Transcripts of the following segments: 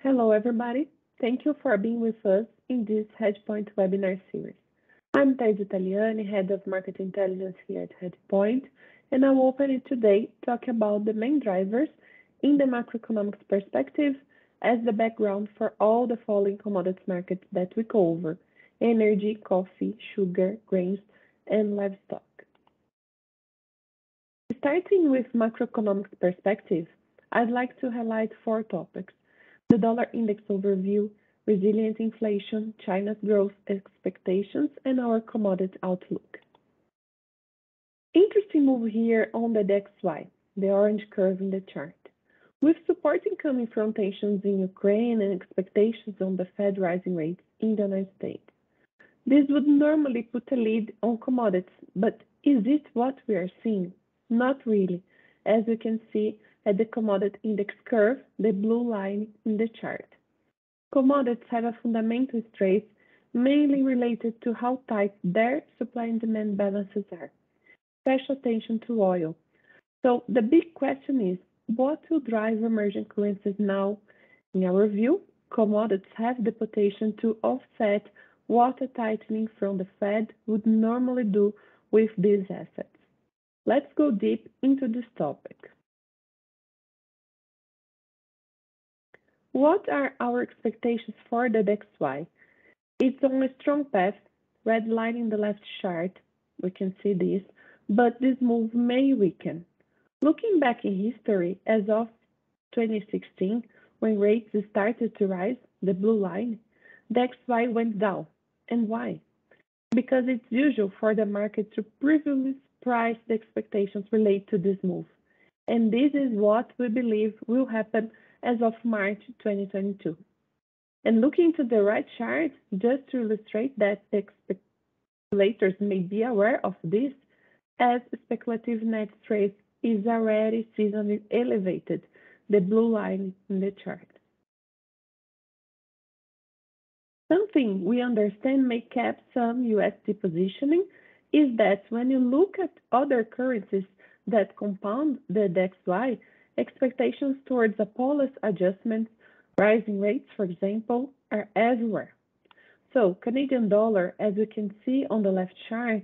Hello, everybody. Thank you for being with us in this hEDGEpoint webinar series. I'm Thais Italiani, Head of Market Intelligence here at hEDGEpoint, and I will open it today talk about the main drivers in the macroeconomics perspective as the background for all the following commodities markets that we cover: energy, coffee, sugar, grains, and livestock. Starting with macroeconomics perspective, I'd like to highlight four topics: the dollar index overview, resilient inflation, China's growth expectations, and our commodity outlook. Interesting move here on the DXY, the orange curve in the chart. With support coming from tensions in Ukraine and expectations on the Fed rising rates in the United States. This would normally put a lead on commodities, but is it what we are seeing? Not really, as you can see at the commodity index curve, the blue line in the chart. Commodities have a fundamental strength mainly related to how tight their supply and demand balances are. Special attention to oil. So the big question is, what will drive emerging currencies now? In our view, commodities have the potential to offset what a tightening from the Fed would normally do with these assets. Let's go deep into this topic. What are our expectations for the DXY? It's on a strong path, red line in the left chart, we can see this, but this move may weaken. Looking back in history, as of 2016, when rates started to rise, the blue line, the DXY went down. And why? Because it's usual for the market to previously price the expectations related to this move. And this is what we believe will happen as of March 2022. And looking to the right chart, just to illustrate that the speculators may be aware of this, as speculative net trade is already seasonally elevated, the blue line in the chart. Something we understand may cap some USD positioning is that when you look at other currencies that compound the DXY, expectations towards a policy adjustment, rising rates, for example, are everywhere. So Canadian dollar, as you can see on the left chart,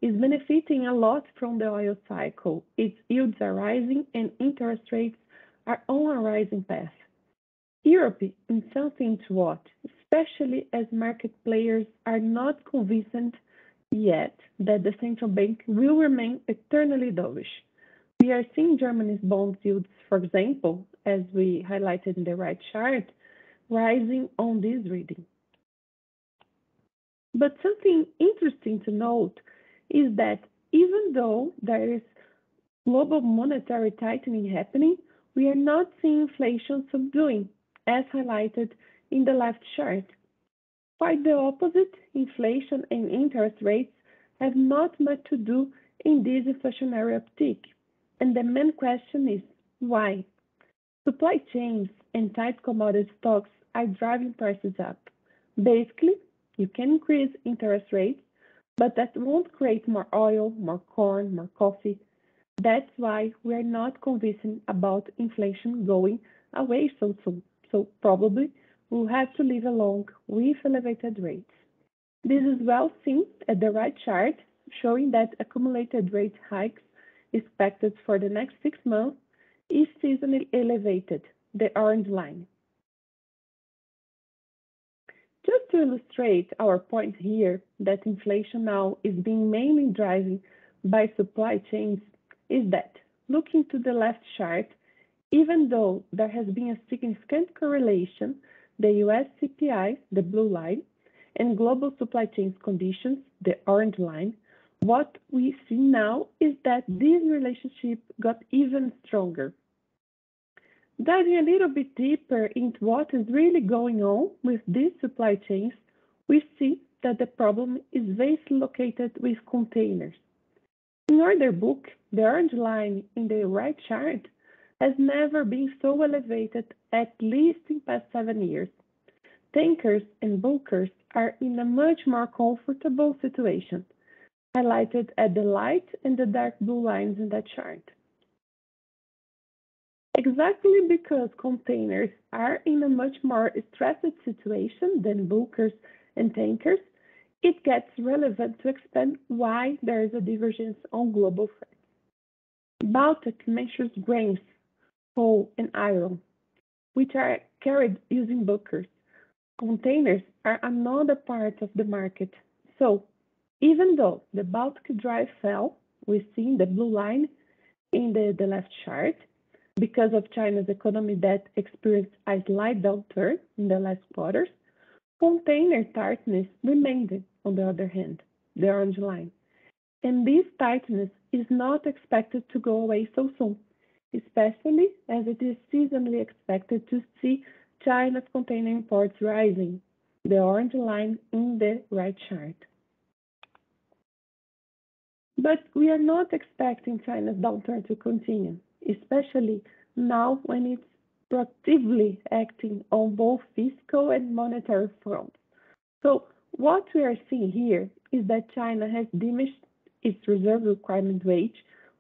is benefiting a lot from the oil cycle. Its yields are rising and interest rates are on a rising path. Europe is something to watch, especially as market players are not convinced yet that the central bank will remain eternally dovish. We are seeing Germany's bond yields, for example, as we highlighted in the right chart, rising on this reading. But something interesting to note is that even though there is global monetary tightening happening, we are not seeing inflation subduing, as highlighted in the left chart. Quite the opposite, inflation and interest rates have not much to do in this inflationary uptick. And the main question is, why? Supply chains and tight commodity stocks are driving prices up. Basically, you can increase interest rates, but that won't create more oil, more corn, more coffee. That's why we are not convinced about inflation going away so soon. So probably we'll have to live along with elevated rates. This is well seen at the right chart, showing that accumulated rate hikes expected for the next 6 months is seasonally elevated, the orange line. Just to illustrate our point here that inflation now is being mainly driven by supply chains, is that looking to the left chart, even though there has been a significant correlation, the US CPI, the blue line, and global supply chain conditions, the orange line, what we see now is that this relationship got even stronger. Diving a little bit deeper into what is really going on with these supply chains, we see that the problem is basically located with containers. In order book, the orange line in the right chart has never been so elevated, at least in past 7 years. Tankers and bulkers are in a much more comfortable situation, highlighted at the light and the dark blue lines in that chart. Exactly because containers are in a much more stressed situation than bulkers and tankers, it gets relevant to explain why there is a divergence on global freight. Baltic measures grains, coal, and iron, which are carried using bulkers. Containers are another part of the market. So, even though the Baltic Dry fell, we see in the blue line in the left chart, because of China's economy that experienced a slight downturn in the last quarters, container tightness remained, on the other hand, the orange line. And this tightness is not expected to go away so soon, especially as it is seasonally expected to see China's container imports rising, the orange line in the right chart. But we are not expecting China's downturn to continue, especially now when it's proactively acting on both fiscal and monetary fronts. So what we are seeing here is that China has diminished its reserve requirement rate.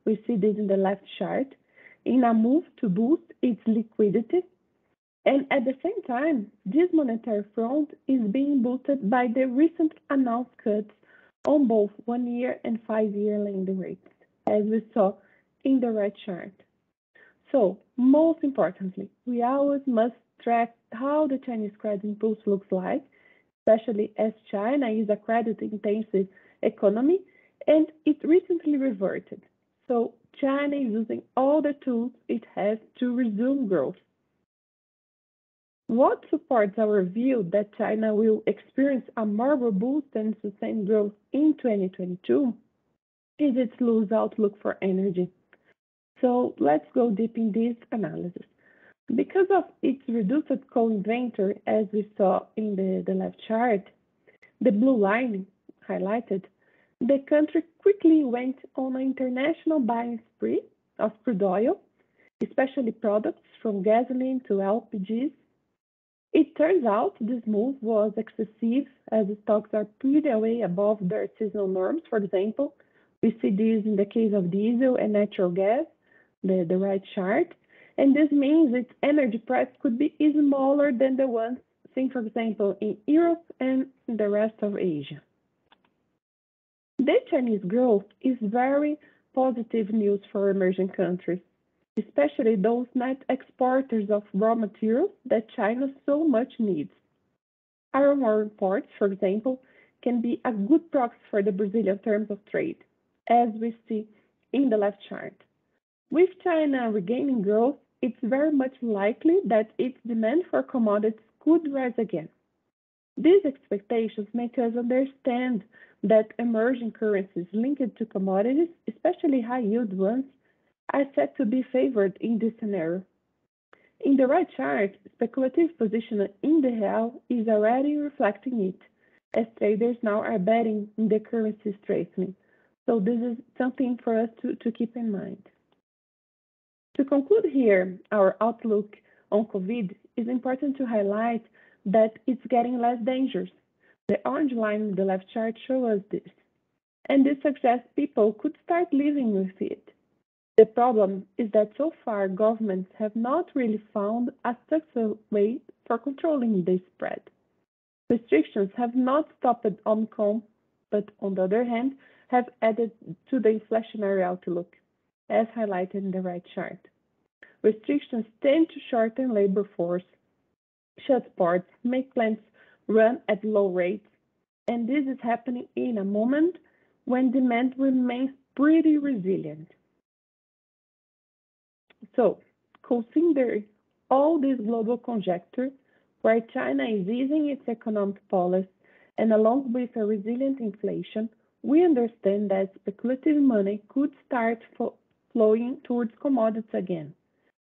We see this in the left chart in a move to boost its liquidity. And at the same time, this monetary front is being boosted by the recent announced cuts on both 1 year and 5 year lending rates, as we saw in the right chart. So, most importantly, we always must track how the Chinese credit impulse looks like, especially as China is a credit-intensive economy and it recently reverted. So, China is using all the tools it has to resume growth. What supports our view that China will experience a more robust and sustained growth in 2022 is its loose outlook for energy. So let's go deep in this analysis. Because of its reduced coal inventory, as we saw in the left chart, the blue line highlighted, the country quickly went on an international buying spree of crude oil, especially products from gasoline to LPGs. It turns out this move was excessive as stocks are pretty way above their seasonal norms. For example, we see this in the case of diesel and natural gas, the right chart. And this means its energy price could be smaller than the ones seen, for example, in Europe and in the rest of Asia. The Chinese growth is very positive news for emerging countries, especially those net exporters of raw materials that China so much needs. Iron ore imports, for example, can be a good proxy for the Brazilian terms of trade, as we see in the left chart. With China regaining growth, it's very much likely that its demand for commodities could rise again. These expectations make us understand that emerging currencies linked to commodities, especially high-yield ones, are set to be favored in this scenario. In the right chart, speculative position in the real is already reflecting it, as traders now are betting in the currency strengthening. So this is something for us to keep in mind. To conclude here, our outlook on COVID is important to highlight that it's getting less dangerous. The orange line in the left chart shows us this, and this suggests people could start living with it. The problem is that so far governments have not really found a successful way for controlling the spread. Restrictions have not stopped Omicron, but on the other hand, have added to the inflationary outlook, as highlighted in the right chart. Restrictions tend to shorten labor force, shut ports, make plants run at low rates, and this is happening in a moment when demand remains pretty resilient. So, consider all this global conjecture where China is easing its economic policy and along with a resilient inflation, we understand that speculative money could start flowing towards commodities again.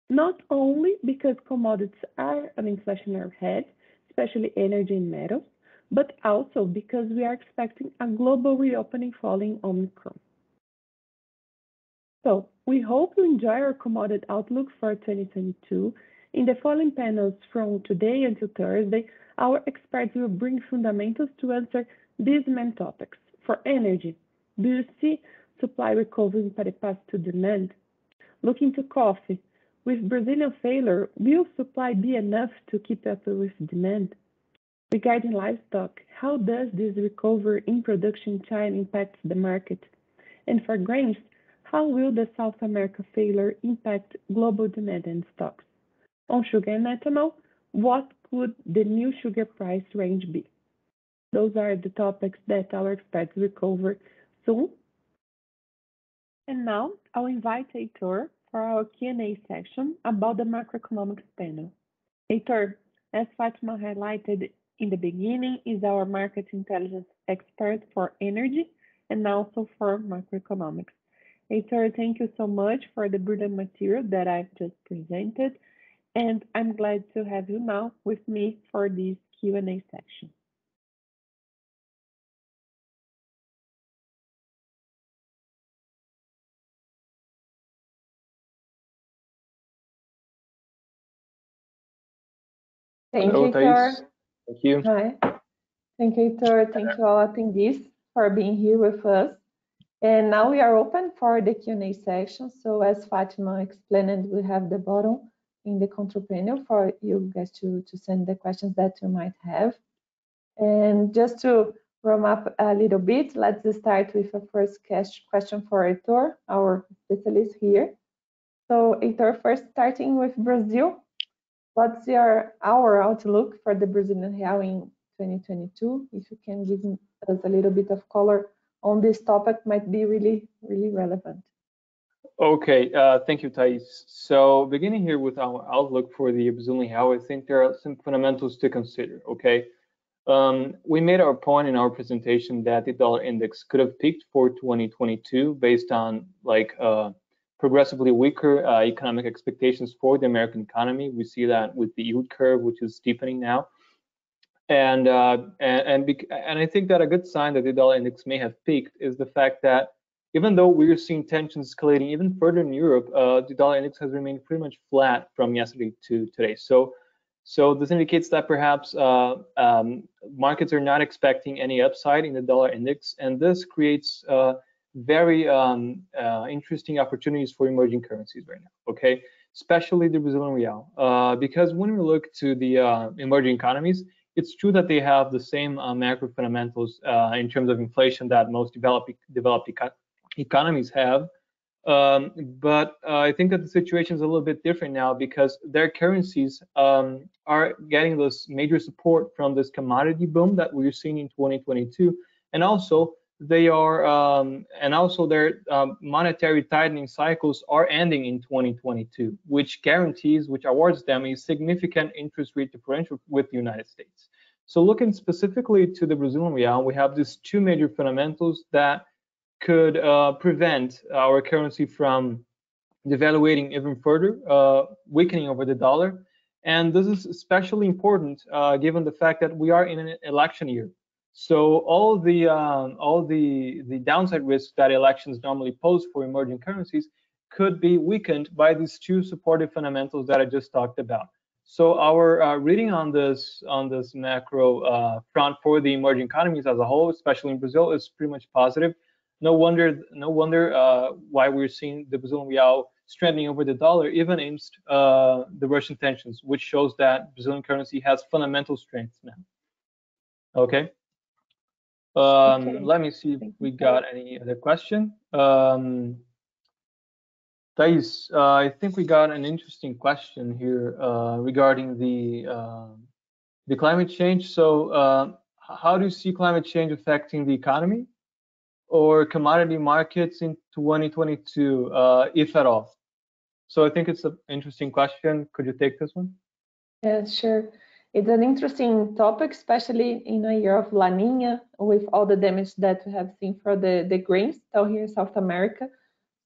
Not only because commodities are an inflationary hedge, especially energy and metals, but also because we are expecting a global reopening following Omicron. So, we hope you enjoy our commodity outlook for 2022. In the following panels from today until Thursday, our experts will bring fundamentals to answer these main topics. For energy, do you see supply recovering pari passu to demand? Looking to coffee, With Brazilian failure, will supply be enough to keep up with demand? Regarding livestock, how does this recovery in production in China impact the market? And for grains, how will the South America failure impact global demand and stocks? On sugar and ethanol, what could the new sugar price range be? Those are the topics that our experts will cover soon. And now I'll invite Heitor for our Q&A section about the macroeconomics panel. Heitor, as Fatima highlighted in the beginning, is our market intelligence expert for energy and also for macroeconomics. Heitor, thank you so much for the brilliant material that I've just presented, and I'm glad to have you now with me for this Q&A section. Thank you, Heitor. Thank you. Hi. Thank you, Heitor. Thank you all attendees for being here with us. And now we are open for the Q&A section. So as Fatima explained, we have the button in the control panel for you guys to send the questions that you might have. And just to warm up a little bit, let's start with a first question for Heitor, our specialist here. So Heitor, first starting with Brazil, what's our outlook for the Brazilian real in 2022? If you can give us a little bit of color on this topic, might be really relevant. Okay, thank you, Thais. So beginning here with our outlook for the Brazilian real, I think there are some fundamentals to consider, okay? We made our point in our presentation that the dollar index could have peaked for 2022 based on like progressively weaker economic expectations for the American economy. We see that with the yield curve, which is steepening now. And I think that a good sign that the dollar index may have peaked is the fact that even though we're seeing tensions escalating even further in Europe, the dollar index has remained pretty much flat from yesterday to today. So this indicates that perhaps markets are not expecting any upside in the dollar index, and this creates very interesting opportunities for emerging currencies right now, okay? Especially the Brazilian real, because when we look to the emerging economies, it's true that they have the same macro fundamentals in terms of inflation that most developed economies have, but I think that the situation is a little bit different now because their currencies are getting this major support from this commodity boom that we're seeing in 2022, and also they are and also their monetary tightening cycles are ending in 2022, which awards them a significant interest rate differential with the United States. So looking specifically to the Brazilian real, we have these two major fundamentals that could prevent our currency from devaluating even further, weakening over the dollar. And this is especially important given the fact that we are in an election year. So all the downside risks that elections normally pose for emerging currencies could be weakened by these two supportive fundamentals that I just talked about. So our reading on this macro front for the emerging economies as a whole, especially in Brazil, is pretty much positive. No wonder why we're seeing the Brazilian real strengthening over the dollar, even against the Russian tensions, which shows that Brazilian currency has fundamental strength now. Okay. Let me see if we got any other question. Thais, I think we got an interesting question here regarding the climate change. So how do you see climate change affecting the economy or commodity markets in 2022, if at all? So I think it's an interesting question. Could you take this one? Yeah, sure. It's an interesting topic, especially in a year of La Nina, with all the damage that we have seen for the grains down here in South America.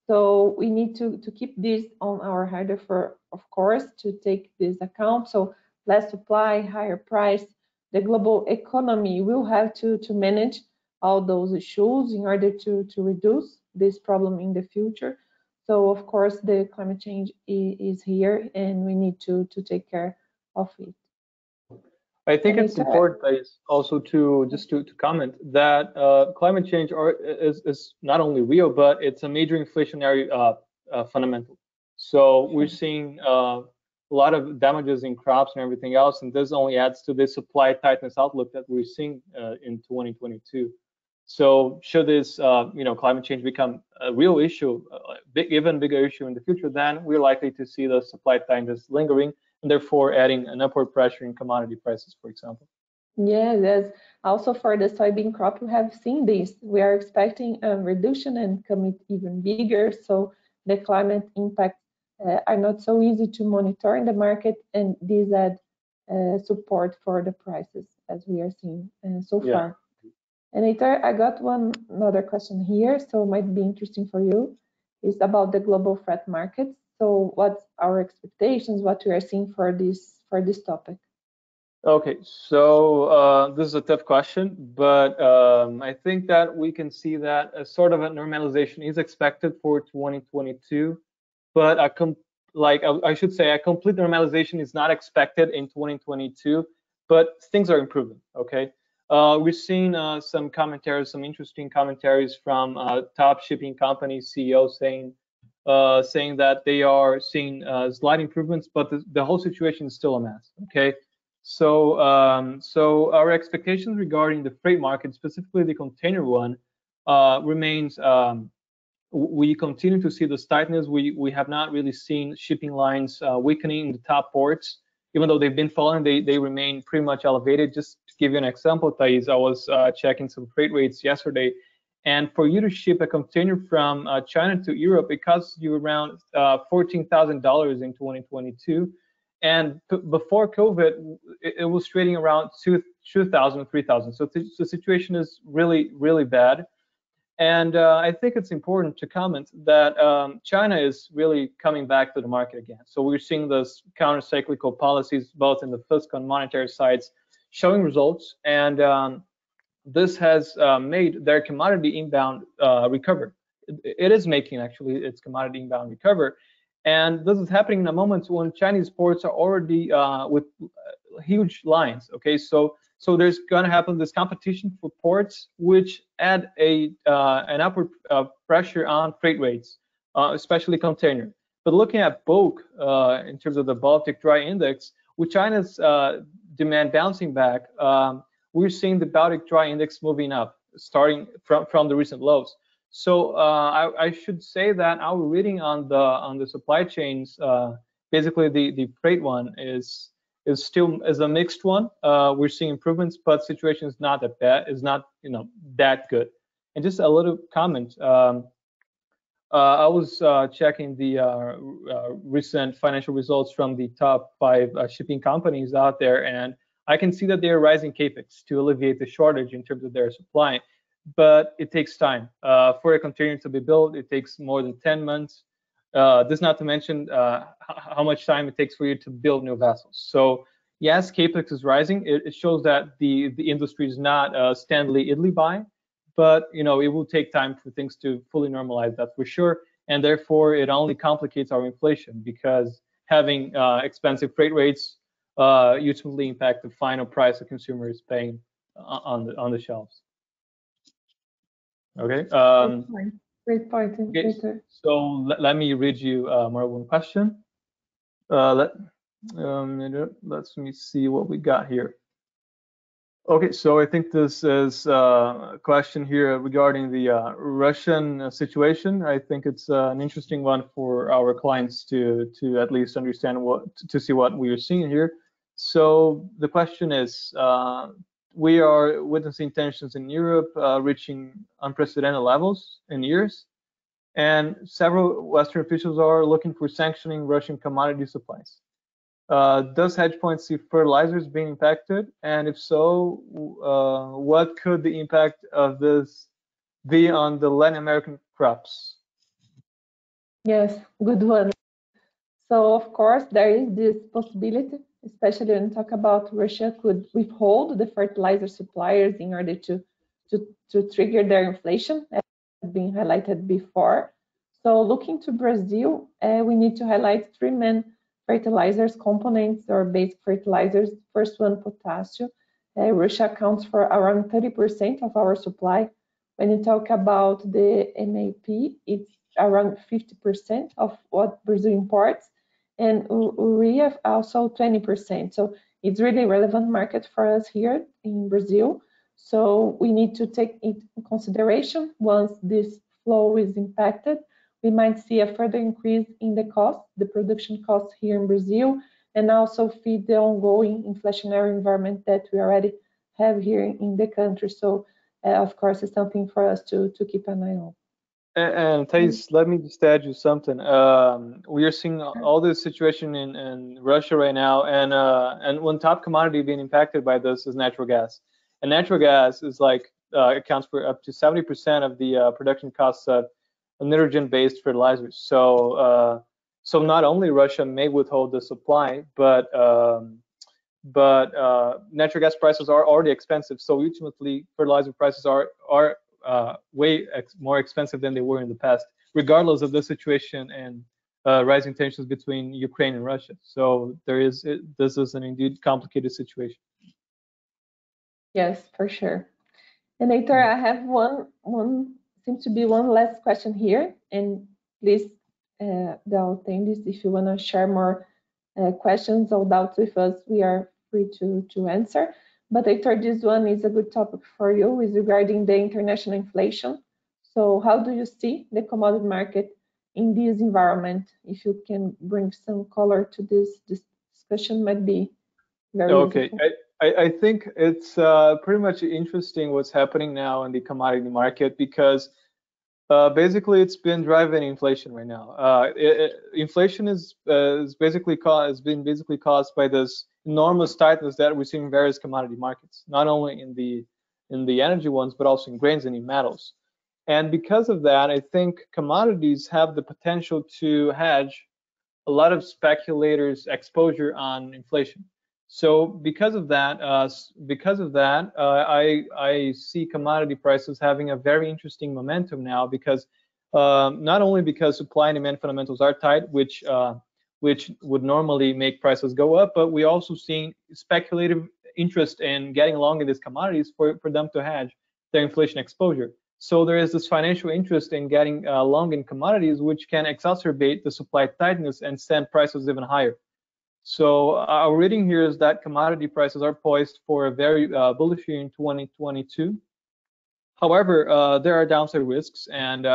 So we need to keep this on our radar for, of course, to take this account. So less supply, higher price, the global economy will have to manage all those issues in order to reduce this problem in the future. So of course, the climate change is here and we need to take care of it. I think it's important, guys, also to comment that climate change is not only real, but it's a major inflationary fundamental. So we're seeing a lot of damages in crops and everything else, and this only adds to the supply tightness outlook that we're seeing in 2022. So should this climate change become a real issue, even bigger issue in the future, then we're likely to see the supply tightness lingering, and therefore adding an upward pressure in commodity prices, for example. Yeah, there's also for the soybean crop, we have seen this. We are expecting a reduction and become even bigger. So the climate impacts are not so easy to monitor in the market, and these add support for the prices as we are seeing so far. And Heitor, I got another question here, so it might be interesting for you. It's about the global freight markets. So what's our expectations, what we are seeing for this topic? Okay, so this is a tough question, but I think that we can see that a sort of a normalization is expected for 2022, but I should say a complete normalization is not expected in 2022, but things are improving. Okay, we're seeing some commentaries, some interesting commentaries from top shipping company CEOs saying that they are seeing slight improvements, but the whole situation is still a mess. Okay. So our expectations regarding the freight market, specifically the container one, remains. We continue to see this tightness. We have not really seen shipping lines weakening in the top ports, even though they've been falling. They remain pretty much elevated. Just to give you an example, Thais, I was checking some freight rates yesterday, and for you to ship a container from China to Europe, it costs you around $14,000 in 2022. And before COVID, it was trading around 2,000, 3,000. So the situation is really, really bad. And I think it's important to comment that China is really coming back to the market again. So we're seeing those counter-cyclical policies, both in the fiscal and monetary sides, showing results. And this has made their commodity inbound recover. It is making, actually, its commodity inbound recover. And this is happening in a moment when Chinese ports are already with huge lines. Okay, so there's going to happen this competition for ports, which add an upward pressure on freight rates, especially container. But looking at bulk in terms of the Baltic Dry Index, with China's demand bouncing back, we're seeing the Baltic Dry Index moving up, starting from the recent lows. So I should say that our reading on the supply chains, basically the freight one, is still a mixed one. We're seeing improvements, but situation is not that bad. Is not that good. And just a little comment. I was checking the recent financial results from the top 5 shipping companies out there, and I can see that they are rising capex to alleviate the shortage in terms of their supply. But it takes time for a container to be built. It takes more than 10 months. This not to mention how much time it takes for you to build new vessels. So yes, capex is rising. It shows that the industry is not steadily idly by, but it will take time for things to fully normalize. That's for sure. And therefore, it only complicates our inflation, because having expensive freight rates ultimately impact the final price the consumer is paying on the shelves. Okay. Great point. Okay. So let me read you more one question. Let me see what we got here. Okay, so I think this is a question here regarding the Russian situation. I think it's an interesting one for our clients to at least understand to see what we are seeing here. So the question is, we are witnessing tensions in Europe reaching unprecedented levels in years, and several Western officials are looking for sanctioning Russian commodity supplies. Does hEDGEpoint see fertilizers being impacted? And if so, what could the impact of this be on the Latin American crops? Yes, good one. So of course there is this possibility, especially when we talk about Russia could withhold the fertilizer suppliers in order to trigger their inflation, as has been highlighted before. So looking to Brazil, we need to highlight 3 main fertilizers components or basic fertilizers. First one, potassium. Russia accounts for around 30% of our supply. when you talk about the MAP, it's around 50% of what Brazil imports, and urea also 20%. So it's really relevant market for us here in Brazil. So we need to take it in consideration. Once this flow is impacted, we might see a further increase in the cost, the production costs here in Brazil, and also feed the ongoing inflationary environment that we already have here in the country. So of course, it's something for us to keep an eye on. And Thais, let me just add you something. We are seeing all this situation in Russia right now, and one top commodity being impacted by this is natural gas. And natural gas is like accounts for up to 70% of the production costs of nitrogen-based fertilizers. So so not only Russia may withhold the supply, but natural gas prices are already expensive. So ultimately, fertilizer prices are way more expensive than they were in the past, regardless of the situation and rising tensions between Ukraine and Russia. So this is an indeed complicated situation. Yes, for sure. And Heitor, I have seems to be one last question here, and please, the attendees, if you want to share more questions or doubts with us, we are free to answer. But Heitor, this one is a good topic for you, is regarding the international inflation. So how do you see the commodity market in this environment? If you can bring some color to this discussion, might be very useful. I think it's pretty much interesting what's happening now in the commodity market, because basically it's been driving inflation right now. Inflation is basically caused by this enormous tightness that we see in various commodity markets, not only in the energy ones, but also in grains and in metals. And because of that, I think commodities have the potential to hedge a lot of speculators' exposure on inflation. So because of that, I see commodity prices having a very interesting momentum now, because not only because supply and demand fundamentals are tight, which would normally make prices go up, but we also see speculative interest in getting long in these commodities for them to hedge their inflation exposure. So there is this financial interest in getting long in commodities, which can exacerbate the supply tightness and send prices even higher. So our reading here is that commodity prices are poised for a very bullish year in 2022. However, there are downside risks, and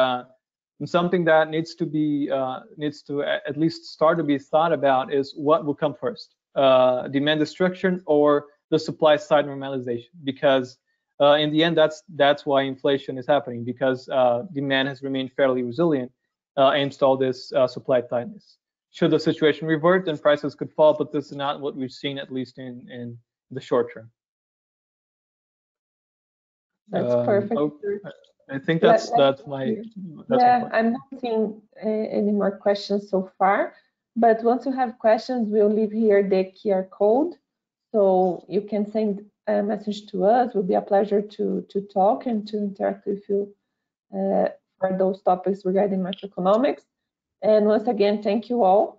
something that needs to at least start to be thought about is what will come first: demand destruction or the supply side normalization? Because in the end, that's why inflation is happening, because demand has remained fairly resilient amidst all this supply tightness. Should the situation revert, then prices could fall, but this is not what we've seen, at least in the short term. That's perfect. I think that's my. I'm not seeing any more questions so far, but once you have questions, we'll leave here the QR code, so you can send a message to us. It will be a pleasure to talk and to interact with you for those topics regarding macroeconomics. And once again, thank you all